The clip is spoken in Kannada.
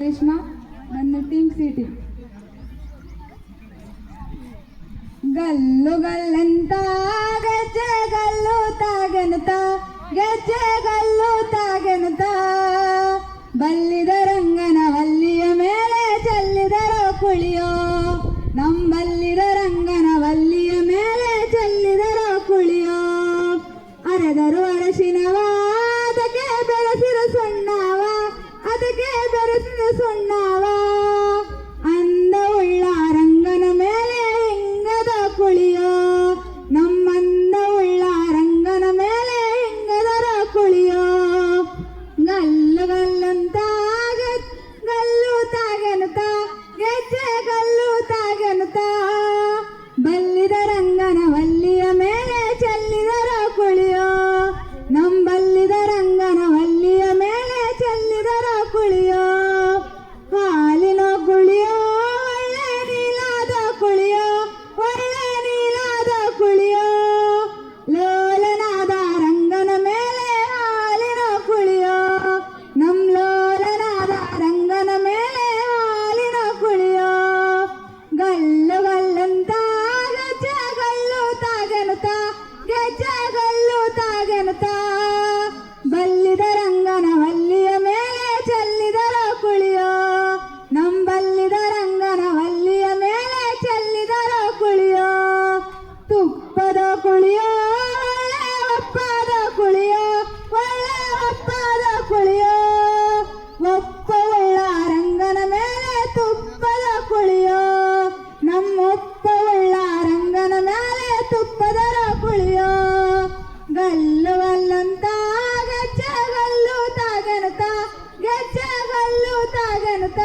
ರೇಷ್ಮಾ ನನ್ನ ಟೀಮ್ ಸಿಟಿ ಗಲ್ಲು ಗಲ್ಲಂತ ಗೆಜ್ಜೆ ಗಲ್ಲು ತಾಗೆನುತ ಗೆಜ್ಜೆ ಗಲ್ಲು ತಾಗೆನುತ ಬಲ್ಲಿದ ರಂಗನ ವಲ್ಲಿಯ ಮೇಲೆ ಚೆಲ್ಲಿದರೋ ಕುಳಿಯೋ ನಂಬಲ್ಲಿದ ರಂಗನ ವಲ್ಲಿಯ ಮೇಲೆ ಚೆಲ್ಲಿದರೋ ಕುಳಿಯೋ ಅರೆದರು ಅರಶಿನವ ಅದಕ್ಕೆ ಬೆರೆಸಿದ ಸುಣ್ಣವ ಅದಕ್ಕೆ ಬೆರೆಸಿದ ಸುಣ್ಣವ ಅಂದವುಳ್ಳ ರಂಗನ ಮೇಲೆ ಹಿಂಗದ ಕುಳಿಯೋ ನಮ್ಮಂದವುಳ್ಳ ರಂಗನ ಮೇಲೆ ಹಿಂಗದರ ಕುಳಿಯೋ ಗಲ್ಲು ಗಲ್ಲಂತ ಗಲ್ಲು ತಾಗೆನುತ ಗೆಜ್ಜೆ ಗಲ್ಲು ತಾಗೆನುತ ಬಲ್ಲಿದ ರಂಗನ ವಲ್ಲಿಯ ಮೇಲೆ ಚೆಲ್ಲಿದರ ಕುಳಿಯೋ ನಂಬಲ್ಲಿದ ರಂಗನ ವಲ್ಲಿಯ ಮೇಲೆ ಚೆಲ್ಲಿದರ ಕುಳಿಯೋ ಹಾಲಿನ ಕುಳಿಯೋ ಒಳ್ಳೆ ನೀಲಾದ ಕುಳಿಯೋ ಒಳ್ಳೆ ನೀಲಾದ ಕುಳಿಯೋ ಲೋಲನಾದ ರಂಗನ ಮೇಲೆ ಹಾಲಿನ ಕುಳಿಯೋ ನಮ್ ಲೋಲನಾದ ರಂಗನ ಮೇಲೆ ಹಾಲಿನ ಕುಳಿಯೋ ಗಲ್ಲು ಗಲ್ಲಂತ ಗೆಜ್ಜೆ ಗಲ್ಲು ತಾಗೆನುತ ಗೆಜ್ಜೆ ಗಲ್ಲು ತಾಗೆನುತ ಬಲ್ಲಿದ ರಂಗನ ವಲ್ಲಿಯ ಮೇಲೆ ಚೆಲ್ಲಿದರ ಕುಳಿಯೋ ನಂಬಲ್ಲಿದ ರಂಗನ ವಲ್ಲಿಯ ಮೇಲೆ ಚೆಲ್ಲಿದರ ಕುಳಿಯೋ ತುಪ್ಪದ ಕುಳಿಯೋ ಒಳ್ಳೆ ಒಪ್ಪದ ಕುಳಿಯೋ ಒಳ್ಳೆ ಒಪ್ಪದ ಕುಳಿಯೋ ಒಪ್ಪವುಳ್ಳ ರಂಗನ ಮೇಲೆ ತುಪ್ಪದ ಕುಳಿಯೋ ನಮ್ಮೊಪ್ಪವುಳ್ಳ ರಂಗನ ಮೇಲೆ ತುಪ್ಪದರ ಕುಳಿಯೋ ಗಲ್ಲು ಗಲ್ಲಂತ ಗೆಜ್ಜೆ ಗಲ್ಲು ತಾಗೆನುತ ಗೆಜ್ಜೆ ಗಲ್ಲು ತಾಗೆನುತ